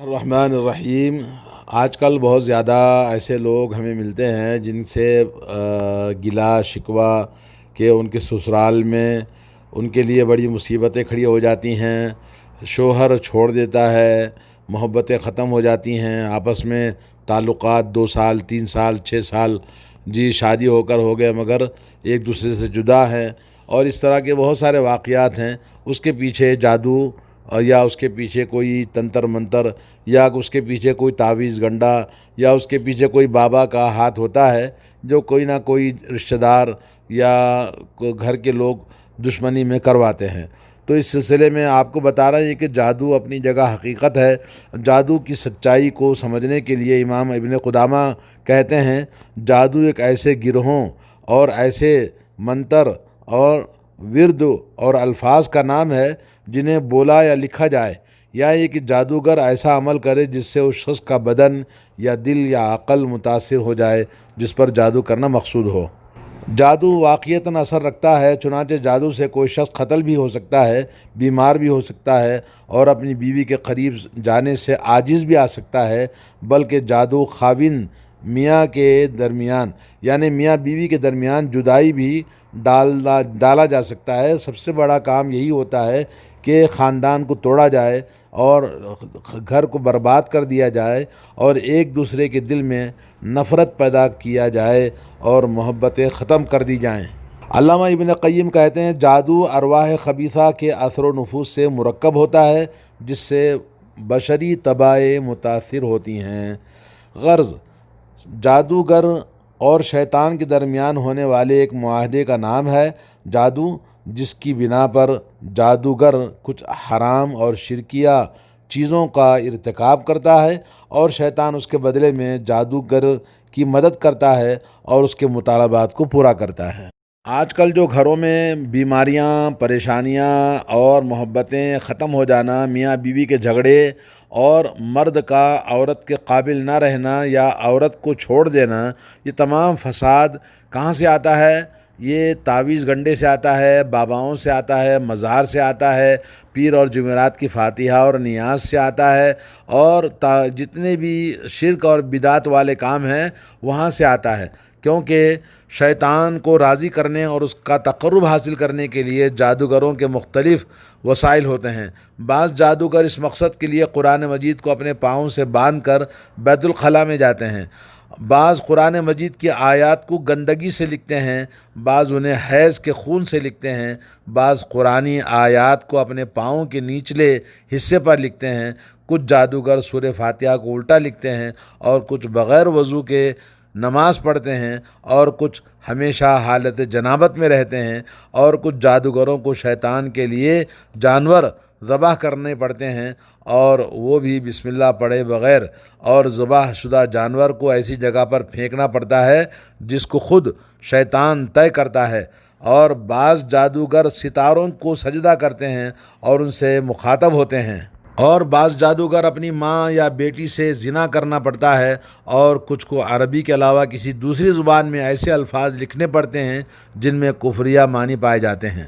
الرحمن الرحیم۔ آج کل بہت زیادہ ایسے لوگ ہمیں ملتے ہیں جن سے گلا شکوہ کہ ان کے سسرال میں ان کے لیے بڑی مصیبتیں کھڑی ہو جاتی ہیں، شوہر چھوڑ دیتا ہے، محبتیں ختم ہو جاتی ہیں، آپس میں تعلقات 2 سال 3 سال 6 سال شادی ہو کر ہو گئے مگر ایک دوسرے سے جدا ہیں، اور اس طرح کے بہت سارے واقعات ہیں۔ اس کے پیچھے جادو یا اس کے پیچھے کوئی تنتر منتر یا اس کے پیچھے کوئی تعویذ گنڈا یا اس کے پیچھے کوئی بابا کا ہاتھ ہوتا ہے جو کوئی نہ کوئی رشتہ دار یا گھر کے لوگ دشمنی میں کرواتے ہیں۔ تو اس سلسلے میں آپ کو بتا رہا ہے کہ جادو اپنی جگہ حقیقت ہے۔ جادو کی سچائی کو سمجھنے کے لیے امام ابن قدامہ کہتے ہیں جادو ایک ایسے گروہوں اور ایسے منتر اور ورد اور الفاظ کا نام ہے جنہیں بولا یا لکھا جائے، یا یہ کہ جادوگر ایسا عمل کرے جس سے اس شخص کا بدن یا دل یا عقل متاثر ہو جائے جس پر جادو کرنا مقصود ہو۔ جادو واقعتاً اثر رکھتا ہے، چنانچہ جادو سے کوئی شخص قتل بھی ہو سکتا ہے، بیمار بھی ہو سکتا ہے اور اپنی بیوی کے قریب جانے سے عاجز بھی آ سکتا ہے، بلکہ جادو خاوند میاں کے درمیان یعنی میاں بیوی کے درمیان جدائی بھی ڈالا جا سکتا ہے۔ سب سے بڑا کام یہی ہوتا ہے کہ خاندان کو توڑا جائے اور گھر کو برباد کر دیا جائے اور ایک دوسرے کے دل میں نفرت پیدا کیا جائے اور محبتیں ختم کر دی جائیں۔ علامہ ابن قیم کہتے ہیں جادو ارواح خبیثہ کے اثر و نفوذ سے مرکب ہوتا ہے جس سے بشری طباعیں متاثر ہوتی ہیں۔ غرض جادوگر اور شیطان کے درمیان ہونے والے ایک معاہدے کا نام ہے جادو، جس کی بنا پر جادوگر کچھ حرام اور شرکیہ چیزوں کا ارتکاب کرتا ہے اور شیطان اس کے بدلے میں جادوگر کی مدد کرتا ہے اور اس کے مطالبات کو پورا کرتا ہے۔ آج کل جو گھروں میں بیماریاں، پریشانیاں اور محبتیں ختم ہو جانا، میاں بیوی کے جھگڑے اور مرد کا عورت کے قابل نہ رہنا یا عورت کو چھوڑ دینا، یہ تمام فساد کہاں سے آتا ہے؟ یہ تعویذ گنڈے سے آتا ہے، باباؤں سے آتا ہے، مزار سے آتا ہے، پیر اور جمعرات کی فاتحہ اور نیاز سے آتا ہے، اور جتنے بھی شرک اور بدعت والے کام ہیں وہاں سے آتا ہے، کیونکہ شیطان کو راضی کرنے اور اس کا تقرب حاصل کرنے کے لیے جادوگروں کے مختلف وسائل ہوتے ہیں۔ بعض جادوگر اس مقصد کے لیے قرآن مجید کو اپنے پاؤں سے باندھ کر بیت الخلاء میں جاتے ہیں، بعض قرآن مجید کی آیات کو گندگی سے لکھتے ہیں، بعض انہیں حیض کے خون سے لکھتے ہیں، بعض قرآنی آیات کو اپنے پاؤں کے نچلے حصے پر لکھتے ہیں، کچھ جادوگر سورہ فاتحہ کو الٹا لکھتے ہیں اور کچھ بغیر وضو کے نماز پڑھتے ہیں اور کچھ ہمیشہ حالت جنابت میں رہتے ہیں، اور کچھ جادوگروں کو شیطان کے لیے جانور ذبح کرنے پڑتے ہیں اور وہ بھی بسم اللہ پڑھے بغیر، اور ذبح شدہ جانور کو ایسی جگہ پر پھینکنا پڑتا ہے جس کو خود شیطان طے کرتا ہے، اور بعض جادوگر ستاروں کو سجدہ کرتے ہیں اور ان سے مخاطب ہوتے ہیں، اور بعض جادوگر اپنی ماں یا بیٹی سے زنا کرنا پڑتا ہے، اور کچھ کو عربی کے علاوہ کسی دوسری زبان میں ایسے الفاظ لکھنے پڑتے ہیں جن میں کفریہ معنی پائے جاتے ہیں۔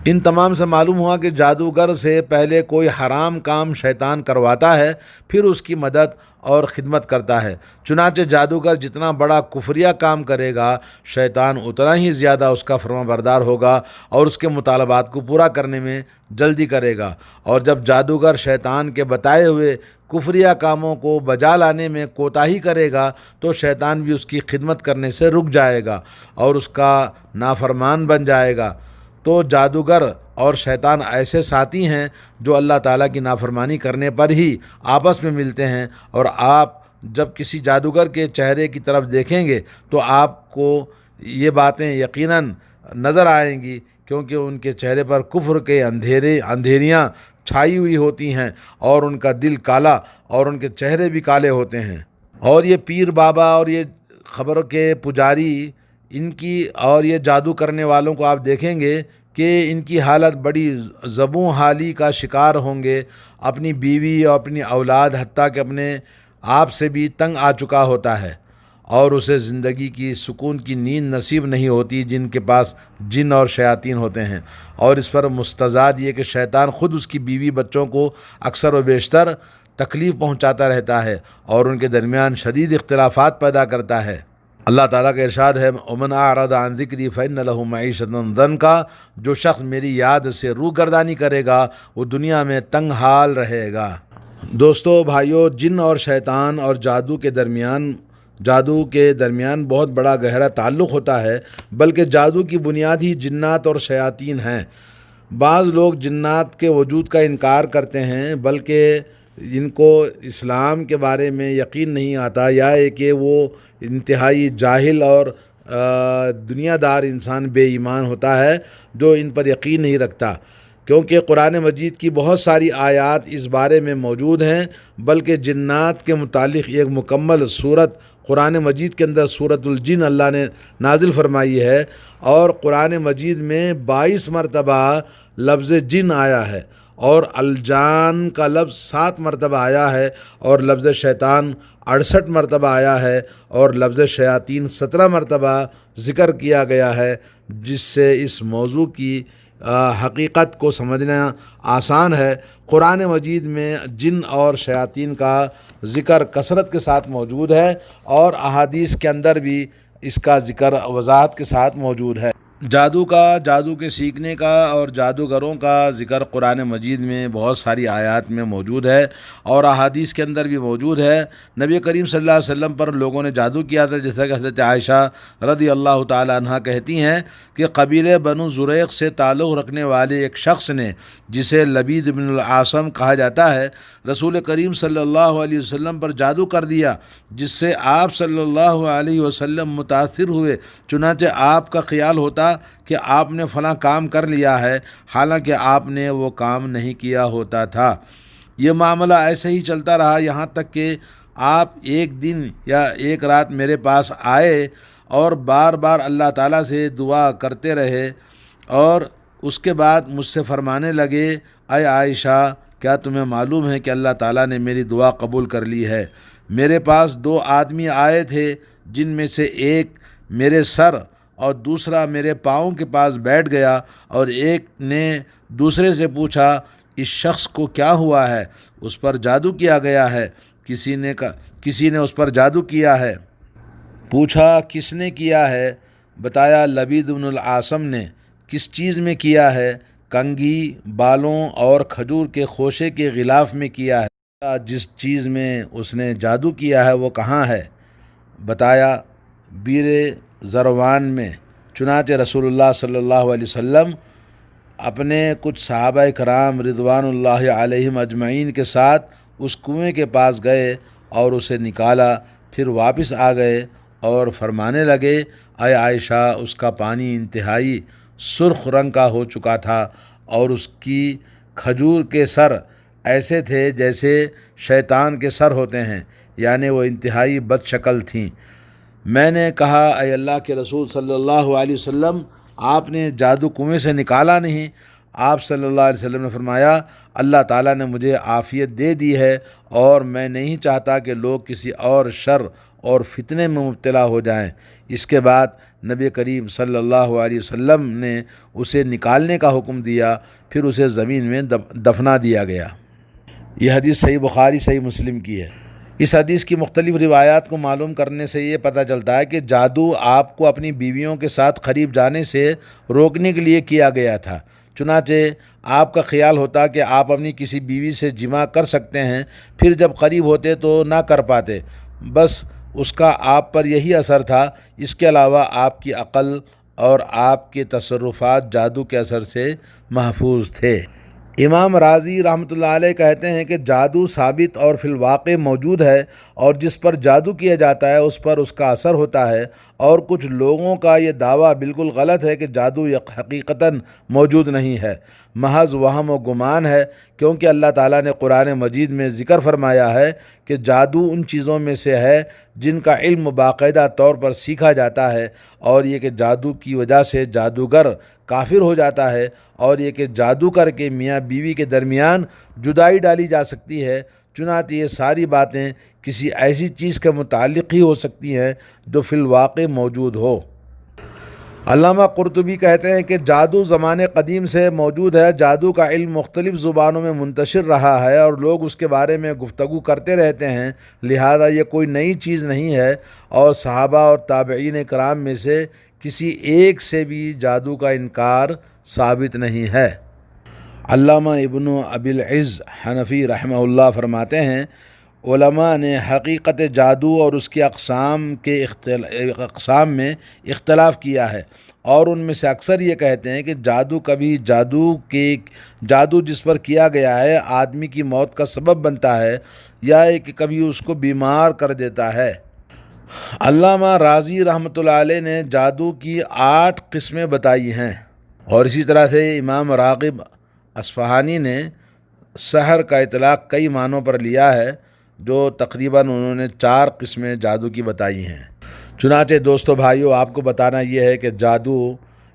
ان تمام سے معلوم ہوا کہ جادوگر سے پہلے کوئی حرام کام شیطان کرواتا ہے، پھر اس کی مدد اور خدمت کرتا ہے۔ چنانچہ جادوگر جتنا بڑا کفریہ کام کرے گا، شیطان اتنا ہی زیادہ اس کا فرما بردار ہوگا اور اس کے مطالبات کو پورا کرنے میں جلدی کرے گا، اور جب جادوگر شیطان کے بتائے ہوئے کفریہ کاموں کو بجا لانے میں کوتاہی کرے گا تو شیطان بھی اس کی خدمت کرنے سے رک جائے گا اور اس کا نافرمان بن جائے گا۔ تو جادوگر اور شیطان ایسے ساتھی ہیں جو اللہ تعالیٰ کی نافرمانی کرنے پر ہی آپس میں ملتے ہیں، اور آپ جب کسی جادوگر کے چہرے کی طرف دیکھیں گے تو آپ کو یہ باتیں یقیناً نظر آئیں گی، کیونکہ ان کے چہرے پر کفر کے اندھیریاں چھائی ہوئی ہوتی ہیں اور ان کا دل کالا اور ان کے چہرے بھی کالے ہوتے ہیں۔ اور یہ پیر بابا اور یہ خبر کے پجاری ان کی اور یہ جادو کرنے والوں کو آپ دیکھیں گے کہ ان کی حالت بڑی زبوں حالی کا شکار ہوں گے، اپنی بیوی اور اپنی اولاد حتیٰ کہ اپنے آپ سے بھی تنگ آ چکا ہوتا ہے، اور اسے زندگی کی سکون کی نیند نصیب نہیں ہوتی جن کے پاس جن اور شیاطین ہوتے ہیں۔ اور اس پر مستزاد یہ کہ شیطان خود اس کی بیوی بچوں کو اکثر و بیشتر تکلیف پہنچاتا رہتا ہے اور ان کے درمیان شدید اختلافات پیدا کرتا ہے۔ اللہ تعالیٰ کا ارشاد ہے وَمَنْ أَعْرَضَ عَنْ ذِكْرِي فَإِنَّ لَهُ مَعِيشَةً ضَنْكًا، جو شخص میری یاد سے روگردانی کرے گا وہ دنیا میں تنگ حال رہے گا۔ دوستو بھائیو، جن اور شیطان اور جادو کے درمیان بہت بڑا گہرا تعلق ہوتا ہے، بلکہ جادو کی بنیاد ہی جنات اور شیاطین ہیں۔ بعض لوگ جنات کے وجود کا انکار کرتے ہیں، بلکہ ان کو اسلام کے بارے میں یقین نہیں آتا، یا کہ وہ انتہائی جاہل اور دنیا دار انسان بے ایمان ہوتا ہے جو ان پر یقین نہیں رکھتا، کیونکہ قرآن مجید کی بہت ساری آیات اس بارے میں موجود ہیں۔ بلکہ جنات کے متعلق ایک مکمل صورت قرآن مجید کے اندر سورۃ الجن اللہ نے نازل فرمائی ہے، اور قرآن مجید میں 22 مرتبہ لفظ جن آیا ہے، اور الجان کا لفظ 7 مرتبہ آیا ہے، اور لفظ شیطان 68 مرتبہ آیا ہے، اور لفظ شیاطین 17 مرتبہ ذکر کیا گیا ہے، جس سے اس موضوع کی حقیقت کو سمجھنا آسان ہے۔ قرآن مجید میں جن اور شیاطین کا ذکر کثرت کے ساتھ موجود ہے، اور احادیث کے اندر بھی اس کا ذکر وضاحت کے ساتھ موجود ہے۔ جادو کے سیکھنے کا اور جادوگروں کا ذکر قرآن مجید میں بہت ساری آیات میں موجود ہے، اور احادیث کے اندر بھی موجود ہے۔ نبی کریم صلی اللہ علیہ وسلم پر لوگوں نے جادو کیا تھا، جیسا کہ حضرت عائشہ رضی اللہ تعالی عنہ کہتی ہیں کہ قبیلے بنو زریق سے تعلق رکھنے والے ایک شخص نے، جسے لبید بن العاصم کہا جاتا ہے، رسول کریم صلی اللہ علیہ وسلم پر جادو کر دیا، جس سے آپ صلی اللہ علیہ وسلم متاثر ہوئے۔ چنانچہ آپ کا خیال ہوتا کہ آپ نے فلاں کام کر لیا ہے، حالانکہ آپ نے وہ کام نہیں کیا ہوتا تھا۔ یہ معاملہ ایسے ہی چلتا رہا، یہاں تک کہ آپ ایک دن یا ایک رات میرے پاس آئے اور بار بار اللہ تعالیٰ سے دعا کرتے رہے، اور اس کے بعد مجھ سے فرمانے لگے، اے عائشہ، کیا تمہیں معلوم ہے کہ اللہ تعالیٰ نے میری دعا قبول کر لی ہے؟ میرے پاس 2 آدمی آئے تھے، جن میں سے ایک میرے سر اور دوسرا میرے پاؤں کے پاس بیٹھ گیا، اور ایک نے دوسرے سے پوچھا، اس شخص کو کیا ہوا ہے؟ اس پر جادو کیا گیا ہے۔ کسی نے اس پر جادو کیا ہے۔ پوچھا کس نے کیا ہے؟ بتایا لبید بن العاصم نے۔ کس چیز میں کیا ہے؟ کنگھی، بالوں اور کھجور کے خوشے کے غلاف میں کیا ہے۔ جس چیز میں اس نے جادو کیا ہے وہ کہاں ہے؟ بتایا بیر زروان میں۔ چنانچہ رسول اللہ صلی اللہ علیہ وسلم اپنے کچھ صحابہ کرام رضوان اللہ علیہم اجمعین کے ساتھ اس کنویں کے پاس گئے اور اسے نکالا، پھر واپس آ گئے اور فرمانے لگے، اے عائشہ، اس کا پانی انتہائی سرخ رنگ کا ہو چکا تھا، اور اس کی کھجور کے سر ایسے تھے جیسے شیطان کے سر ہوتے ہیں، یعنی وہ انتہائی بد شکل تھیں۔ میں نے کہا، اے اللہ کے رسول صلی اللہ علیہ وسلم، آپ نے جادو کنویں سے نکالا نہیں؟ آپ صلی اللہ علیہ وسلم نے فرمایا، اللہ تعالیٰ نے مجھے عافیت دے دی ہے، اور میں نہیں چاہتا کہ لوگ کسی اور شر اور فتنے میں مبتلا ہو جائیں۔ اس کے بعد نبی کریم صلی اللہ علیہ وسلم نے اسے نکالنے کا حکم دیا، پھر اسے زمین میں دفنا دیا گیا۔ یہ حدیث صحیح بخاری صحیح مسلم کی ہے۔ اس حدیث کی مختلف روایات کو معلوم کرنے سے یہ پتہ چلتا ہے کہ جادو آپ کو اپنی بیویوں کے ساتھ قریب جانے سے روکنے کے لیے کیا گیا تھا۔ چنانچہ آپ کا خیال ہوتا کہ آپ اپنی کسی بیوی سے جماع کر سکتے ہیں، پھر جب قریب ہوتے تو نہ کر پاتے، بس اس کا آپ پر یہی اثر تھا۔ اس کے علاوہ آپ کی عقل اور آپ کے تصرفات جادو کے اثر سے محفوظ تھے۔ امام راضی رحمۃ اللہ علیہ کہتے ہیں کہ جادو ثابت اور فی الواقع موجود ہے، اور جس پر جادو کیا جاتا ہے اس پر اس کا اثر ہوتا ہے، اور کچھ لوگوں کا یہ دعویٰ بالکل غلط ہے کہ جادو حقیقتاً موجود نہیں ہے، محض وہم و گمان ہے، کیونکہ اللہ تعالیٰ نے قرآن مجید میں ذکر فرمایا ہے کہ جادو ان چیزوں میں سے ہے جن کا علم باقاعدہ طور پر سیکھا جاتا ہے، اور یہ کہ جادو کی وجہ سے جادوگر کافر ہو جاتا ہے، اور یہ کہ جادو کر کے میاں بیوی کے درمیان جدائی ڈالی جا سکتی ہے۔ چنانچہ یہ ساری باتیں کسی ایسی چیز کے متعلق ہی ہو سکتی ہیں جو فی الواقع موجود ہو۔ علامہ قرطبی کہتے ہیں کہ جادو زمانے قدیم سے موجود ہے، جادو کا علم مختلف زبانوں میں منتشر رہا ہے اور لوگ اس کے بارے میں گفتگو کرتے رہتے ہیں، لہذا یہ کوئی نئی چیز نہیں ہے، اور صحابہ اور تابعین کرام میں سے کسی ایک سے بھی جادو کا انکار ثابت نہیں ہے۔ علامہ ابن ابی العز حنفی رحمہ اللہ فرماتے ہیں، علماء نے حقیقت جادو اور اس کی اقسام میں اختلاف کیا ہے، اور ان میں سے اکثر یہ کہتے ہیں کہ جادو جس پر کیا گیا ہے آدمی کی موت کا سبب بنتا ہے، یا کہ کبھی اس کو بیمار کر دیتا ہے۔ علامہ رازی رحمۃ اللہ علیہ نے جادو کی 8 قسمیں بتائی ہیں، اور اسی طرح سے امام راغب اصفہانی نے سحر کا اطلاق کئی معنوں پر لیا ہے، جو تقریباً انہوں نے 4 قسمیں جادو کی بتائی ہیں۔ چنانچہ دوستو بھائیو، آپ کو بتانا یہ ہے کہ جادو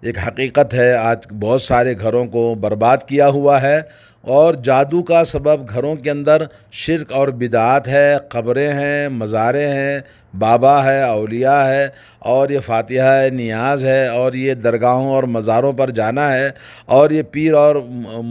ایک حقیقت ہے، آج بہت سارے گھروں کو برباد کیا ہوا ہے، اور جادو کا سبب گھروں کے اندر شرک اور بدعات ہے، قبریں ہیں، مزاریں ہیں، بابا ہے، اولیاء ہے، اور یہ فاتحہ ہے، نیاز ہے، اور یہ درگاہوں اور مزاروں پر جانا ہے، اور یہ پیر اور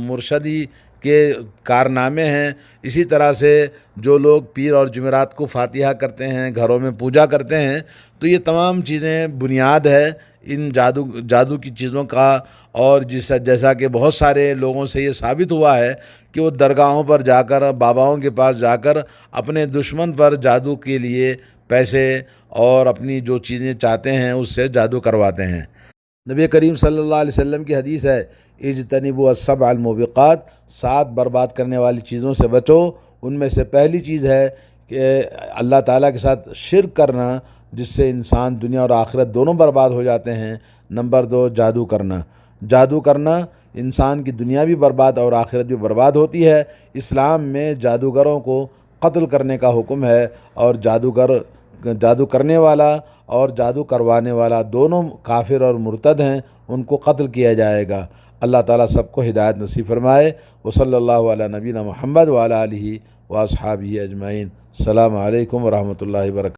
مرشدی کے کارنامے ہیں۔ اسی طرح سے جو لوگ پیر اور جمعرات کو فاتحہ کرتے ہیں، گھروں میں پوجا کرتے ہیں، تو یہ تمام چیزیں بنیاد ہے ان جادو کی چیزوں کا، اور جیسا کہ بہت سارے لوگوں سے یہ ثابت ہوا ہے کہ وہ درگاہوں پر جا کر، باباؤں کے پاس جا کر اپنے دشمن پر جادو کے لیے پیسے اور اپنی جو چیزیں چاہتے ہیں اس سے جادو کرواتے ہیں۔ نبی کریم صلی اللہ علیہ وسلم کی حدیث ہے، اجتنبوا السبع الموبقات، 7 برباد کرنے والی چیزوں سے بچو۔ ان میں سے پہلی چیز ہے کہ اللہ تعالیٰ کے ساتھ شرک کرنا، جس سے انسان دنیا اور آخرت دونوں برباد ہو جاتے ہیں۔ نمبر 2، جادو کرنا۔ جادو کرنا انسان کی دنیا بھی برباد اور آخرت بھی برباد ہوتی ہے۔ اسلام میں جادوگروں کو قتل کرنے کا حکم ہے، اور جادو کرنے والا اور جادو کروانے والا دونوں کافر اور مرتد ہیں، ان کو قتل کیا جائے گا۔ اللہ تعالیٰ سب کو ہدایت نصیب فرمائے۔ وصلی اللہ علی نبینا محمد وعلی آلہ واصحابہ اجمعین۔ السلام علیکم ورحمۃ اللہ وبرکاتہ۔